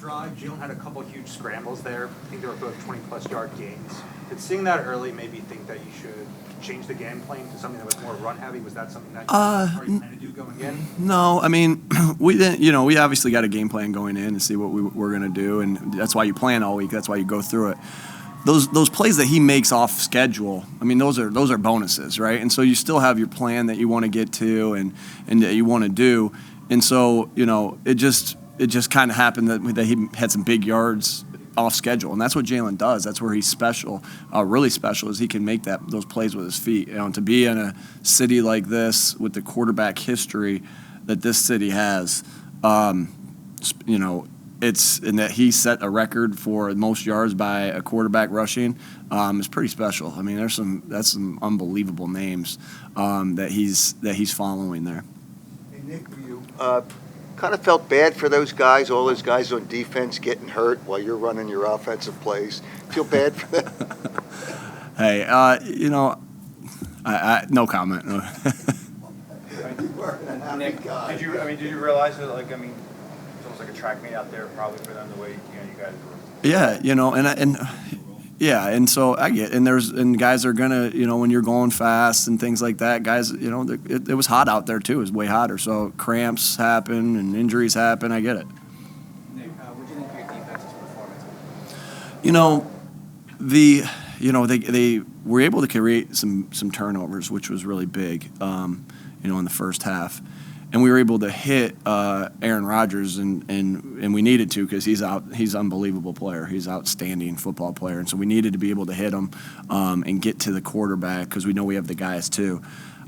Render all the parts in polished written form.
drive, Jalen had a couple huge scrambles there. I think they were both 20-plus yard gains. Did seeing that early maybe think that you should change the game plan to something that was more run-heavy? Was that something that you planning to do going in? No, I mean, we didn't. We obviously got a game plan going in and see what we're going to do, and that's why you plan all week. That's why you go through it. Those plays that he makes off schedule, I mean, those are bonuses, right? And so you still have your plan that you want to get to and that you want to do, and so it just kind of happened that he had some big yards off schedule, and that's what Jalen does. That's where he's special, really special, is he can make those plays with his feet. To be in a city like this with the quarterback history that this city has, it's in that he set a record for most yards by a quarterback rushing. Is pretty special. I mean, that's some unbelievable names that he's following there. Hey Nick, you kind of felt bad for those guys, all those guys on defense getting hurt while you're running your offensive plays. Feel bad for them? Hey, I no comment. Nick, did you realize that? It's almost like a track meet out there, probably for them the way you guys were. Yeah, and so I get, and guys are gonna, when you're going fast and things like that, guys, it was hot out there too. It was way hotter, so cramps happen and injuries happen. I get it. Nick, what do you think of your defense's performance? They were able to create some turnovers, which was really big, in the first half. And we were able to hit Aaron Rodgers, and we needed to because he's an unbelievable player. He's an outstanding football player, and so we needed to be able to hit him and get to the quarterback because we know we have the guys too.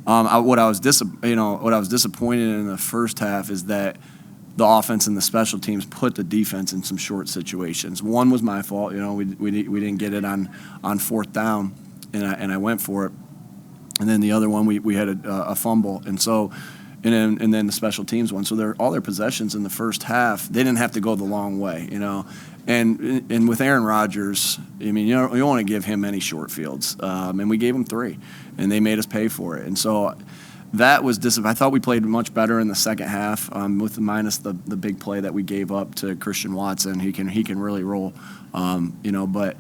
What I was disappointed in the first half is that the offense and the special teams put the defense in some short situations. One was my fault. We didn't get it on fourth down, and I went for it. And then the other one we had a fumble, and so. And then the special teams one. So all their possessions in the first half, they didn't have to go the long way, And with Aaron Rodgers, you don't want to give him any short fields. And we gave him 3, and they made us pay for it. And so that was I thought we played much better in the second half, minus the big play that we gave up to Christian Watson. He can really roll, But.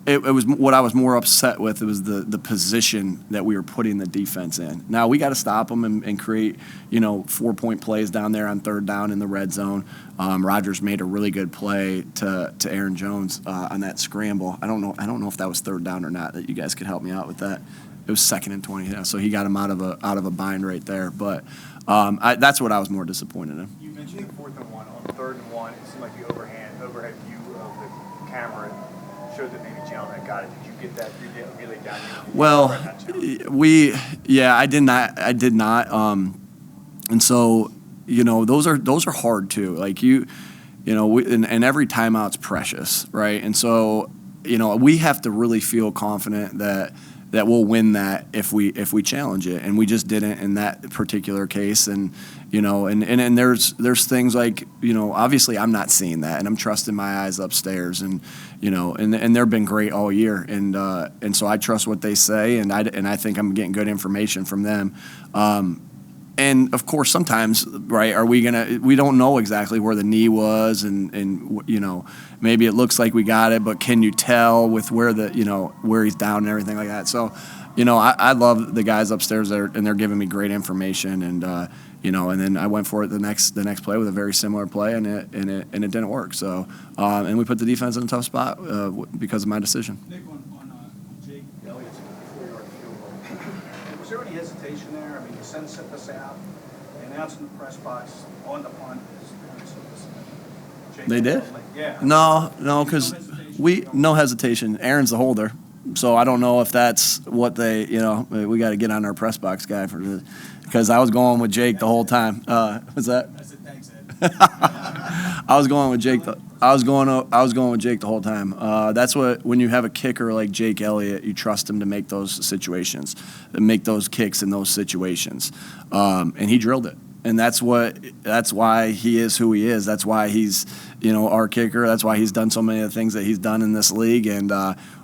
It was what I was more upset with. It was the position that we were putting the defense in. Now we got to stop them and create 4-point plays down there on third down in the red zone. Rodgers made a really good play to Aaron Jones on that scramble. I don't know if that was third down or not. That you guys could help me out with that. It was 2nd and 20. Yeah, so he got him out of a bind right there. But that's what I was more disappointed in. You mentioned 4th and 1. On 3rd and 1, it seemed like the overhead view of the camera showed that maybe Jalen got it. Did you get that really down? Well, I did not. And so, those are hard too. Like and every timeout's precious, right? And so, we have to really feel confident that we'll win that if we challenge it, and we just didn't in that particular case. And and there's things like obviously I'm not seeing that, and I'm trusting my eyes upstairs, and and they've been great all year, and so I trust what they say, and I think I'm getting good information from them. And of course, sometimes, right? We don't know exactly where the knee was, and maybe it looks like we got it, but can you tell with where where he's down and everything like that? So, I love the guys upstairs there, and they're giving me great information, and and then I went for it the next play with a very similar play, and it didn't work. So, and we put the defense in a tough spot because of my decision. Nick, on Jake Elliott's 4-yard field goal, was there any hesitation there? I mean, you sent this out, they announced in the press box on the punt. They did? Yeah. No, because no hesitation. Aaron's the holder. So I don't know if that's what they, we got to get on our press box guy because I was going with Jake the whole time. Was that? I said thanks, Ed. I was going with Jake. I was going with Jake the whole time. That's when you have a kicker like Jake Elliott, you trust him to make those situations, make those kicks in those situations, and he drilled it. And that's why he is who he is. That's why he's, our kicker. That's why he's done so many of the things that he's done in this league, and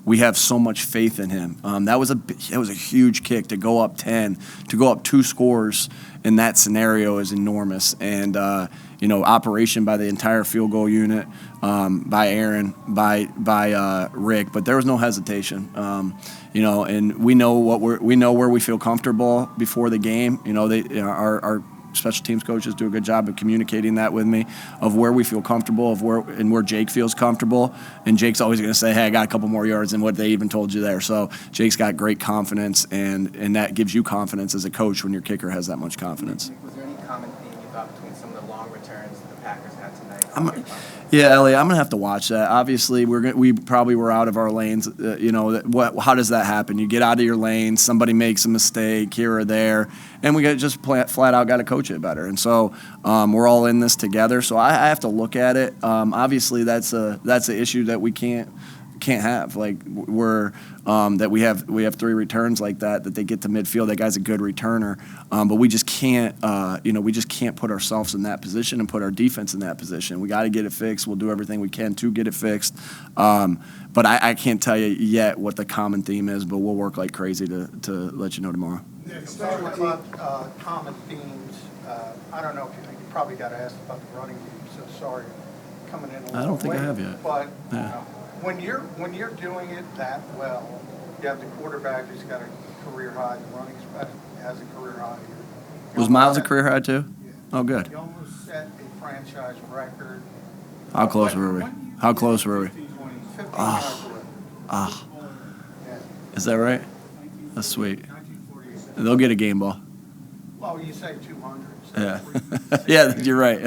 we have so much faith in him. That was a huge kick to go up 10, to go up 2 scores in that scenario is enormous. And operation by the entire field goal unit, by Aaron, by Rick, but there was no hesitation. And we know where we feel comfortable before the game. Our special teams coaches do a good job of communicating that with me, of where we feel comfortable, where Jake feels comfortable. And Jake's always going to say, hey, I got a couple more yards than what they even told you there. So Jake's got great confidence, and that gives you confidence as a coach when your kicker has that much confidence. Was there any common theme you thought between some of the long returns that the Packers had tonight? Yeah, Elliot, I'm gonna have to watch that. Obviously, we probably were out of our lanes. How does that happen? You get out of your lane, somebody makes a mistake here or there, and we got just flat out got to coach it better. And so we're all in this together. So I have to look at it. Obviously, that's an issue that we can't have. Like that we have 3 returns like that they get to midfield. That guy's a good returner, but we just can't put ourselves in that position and put our defense in that position. We got to get it fixed. We'll do everything we can to get it fixed, but I can't tell you yet what the common theme is. But we'll work like crazy to let you know tomorrow. Talking about common themes, I don't know if you probably got asked about the running game, so sorry coming in a little I don't think late, I have yet. But Yeah. when you're doing it that well, you have the quarterback who's got a career high, the running back has a career high. Was Miles a career high too? Yeah. Oh, good. You almost set a franchise record. How close were we? How close were we? 15 yards away. Ah, Yeah. is that right? That's sweet. They'll get a game ball. Well, you say 200. So Yeah, yeah, you're right.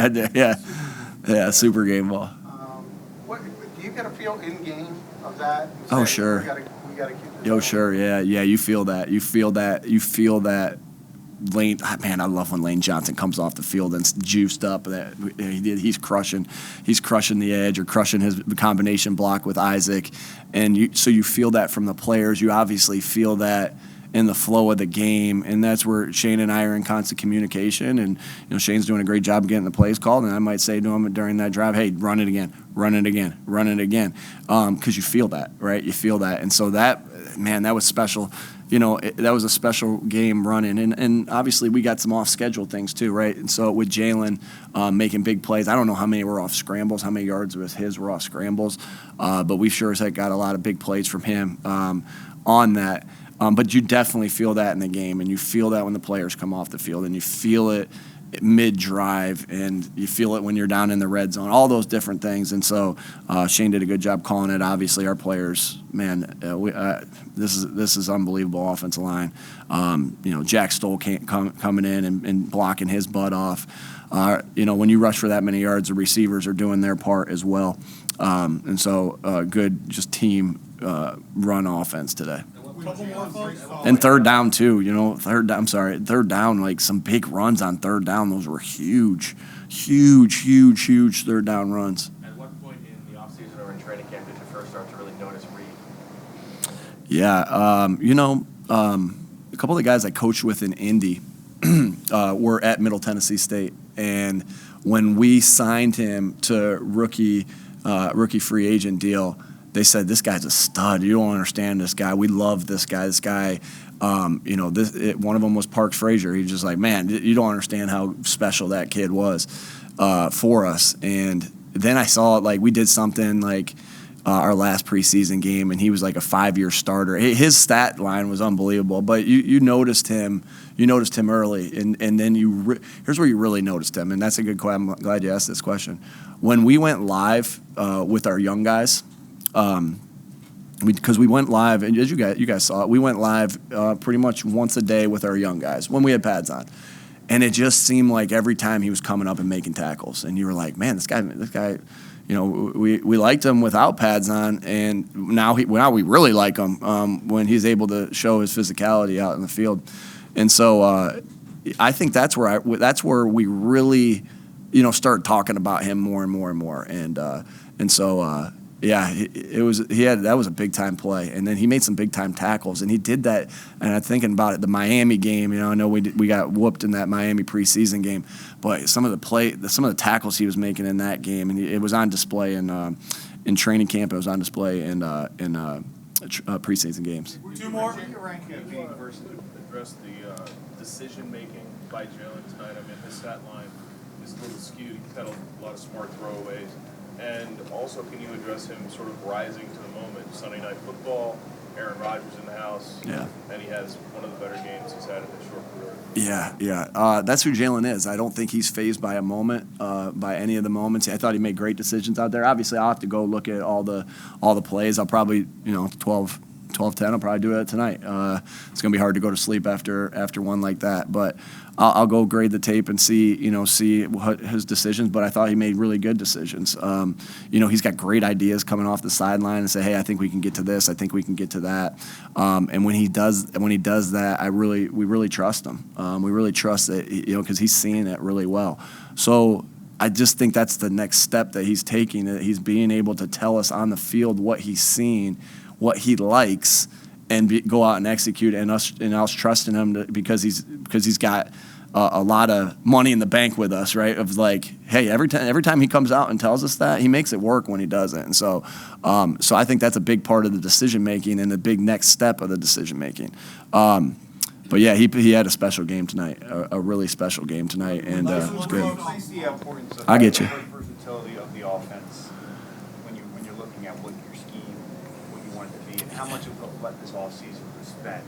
Yeah, super game ball. What, do you get a feel in game of that? And Oh, say, sure. We gotta keep this Yo, going? sure, yeah. You feel that. You feel that. Lane, man, I love when Lane Johnson comes off the field and juiced up. He's crushing the edge or crushing the combination block with Isaac, and so you feel that from the players. You obviously feel that in the flow of the game, and that's where Shane and I are in constant communication. And Shane's doing a great job getting the plays called, and I might say to him during that drive, "Hey, run it again," because you feel that, right? You feel that, and so that was special. That was a special game running, and obviously we got some off schedule things too, right? And so with Jalen making big plays, I don't know how many were off scrambles, how many yards with his were off scrambles, but we sure as heck got a lot of big plays from him on that. But you definitely feel that in the game, and you feel that when the players come off the field, and you feel it mid-drive, and you feel it when you're down in the red zone, all those different things. And so Shane did a good job calling it. Obviously, our players, man, this is unbelievable offensive line. Jack Stoll coming in and blocking his butt off. When you rush for that many yards, the receivers are doing their part as well. And so good just team run offense today. And third down too, third down, like some big runs on third down. Those were huge third down runs. At what point in the offseason or in training camp did you first start to really notice Reed? Yeah, a couple of the guys I coached with in Indy were at Middle Tennessee State, and when we signed him to rookie free agent deal, they said, this guy's a stud. You don't understand this guy. We love this guy. This guy, one of them was Parks Frazier. He's just like, man, you don't understand how special that kid was for us. And then I saw it, like we did something like our last preseason game, and he was like a 5-year starter. His stat line was unbelievable, but you noticed him. You noticed him early, and then here's where you really noticed him, and that's a good question. I'm glad you asked this question. When we went live with our young guys, because we went live, and as you guys saw it, we went live pretty much once a day with our young guys when we had pads on, and it just seemed like every time he was coming up and making tackles, and you were like, man, this guy. We liked him without pads on, and now we really like him when he's able to show his physicality out in the field. And so I think that's where we really, start talking about him more and more and more. And so Yeah, that was a big time play, and then he made some big time tackles, and he did that. And I'm thinking about it, the Miami game. I know we got whooped in that Miami preseason game, but some of the tackles he was making in that game, and it was on display in training camp. It was on display in preseason games. Two more. Being versus address the decision making by Jalen tonight. I mean, his stat line is a little skewed. He's had a lot of smart throwaways. And also, can you address him sort of rising to the moment? Sunday Night Football, Aaron Rodgers in the house. Yeah. And he has one of the better games he's had in his short career. Yeah. That's who Jalen is. I don't think he's fazed by a moment, by any of the moments. I thought he made great decisions out there. Obviously, I'll have to go look at all the plays. I'll probably, 12-10, I'll probably do that tonight. It's going to be hard to go to sleep after one like that. But I'll go grade the tape and see what his decisions. But I thought he made really good decisions. He's got great ideas coming off the sideline and say, hey, I think we can get to this. I think we can get to that. And when he does that, we really trust him. We really trust that, because he's seeing it really well. So I just think that's the next step that he's taking. That he's being able to tell us on the field what he's seeing, what he likes, and go out and execute, and us trusting him because he's got a lot of money in the bank with us, right? Of like, hey, every time he comes out and tells us that, he makes it work when he does it, and so I think that's a big part of the decision making and the big next step of the decision making. But yeah, he had a special game tonight, a really special game tonight, and it was good. I get you. Versatility of the offense when you're looking at what your scheme, what you want it to be, and how much of what this offseason was spent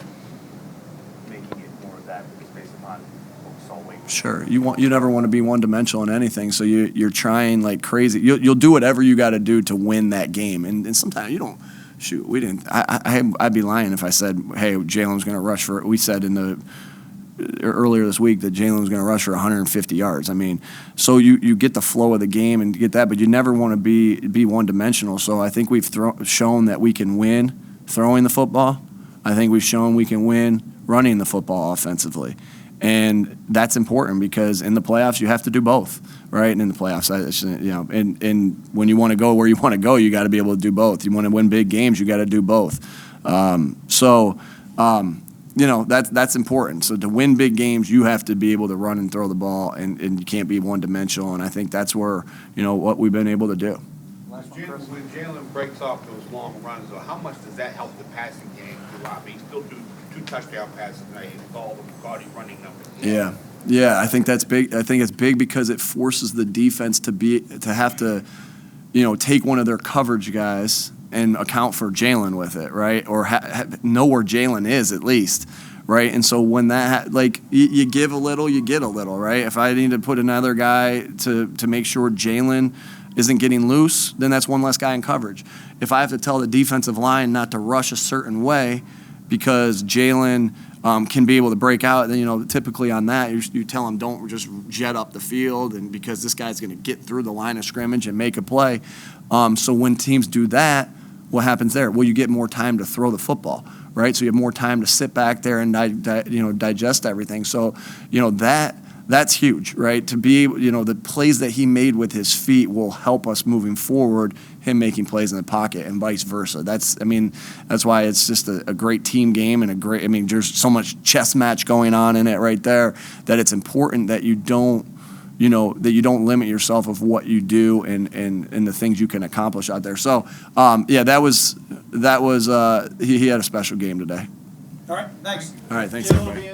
making it more of that based upon what we saw lately. Sure, you never want to be one dimensional in anything, so you're trying like crazy. You'll do whatever you got to do to win that game, and sometimes you don't. Shoot, we didn't. I'd be lying if I said, hey, Jalen's going to rush for. We said earlier this week that Jalen was going to rush for 150 yards. I mean, so you get the flow of the game and get that, but you never want to be one-dimensional. So I think we've shown that we can win throwing the football. I think we've shown we can win running the football offensively. And that's important because in the playoffs you have to do both, right? And in the playoffs, and when you want to go where you want to go, you got to be able to do both. You want to win big games, you got to do both. That's important. So to win big games, you have to be able to run and throw the ball, and you can't be one-dimensional. And I think that's where what we've been able to do. When Jalen breaks off those long runs, though, how much does that help the passing game throughout? I mean, he still do 2 touchdown passes tonight with all the gaudy running numbers. Yeah, I think that's big. I think it's big because it forces the defense to have to, take one of their coverage guys and account for Jalen with it, right? Or know where Jalen is at least, right? And so when that, you give a little, you get a little, right? If I need to put another guy to make sure Jalen isn't getting loose, then that's one less guy in coverage. If I have to tell the defensive line not to rush a certain way because Jalen can be able to break out, then typically on that you tell him don't just jet up the field, and because this guy's going to get through the line of scrimmage and make a play. So when teams do that, what happens there? Well, you get more time to throw the football, right? So you have more time to sit back there and digest everything. So that's huge, right? To be the plays that he made with his feet will help us moving forward. Him making plays in the pocket and vice versa. That's why it's just a great team game and there's so much chess match going on in it right there that it's important that you don't limit yourself of what you do and the things you can accomplish out there. So that was he had a special game today. All right, thanks. All right, thanks everybody.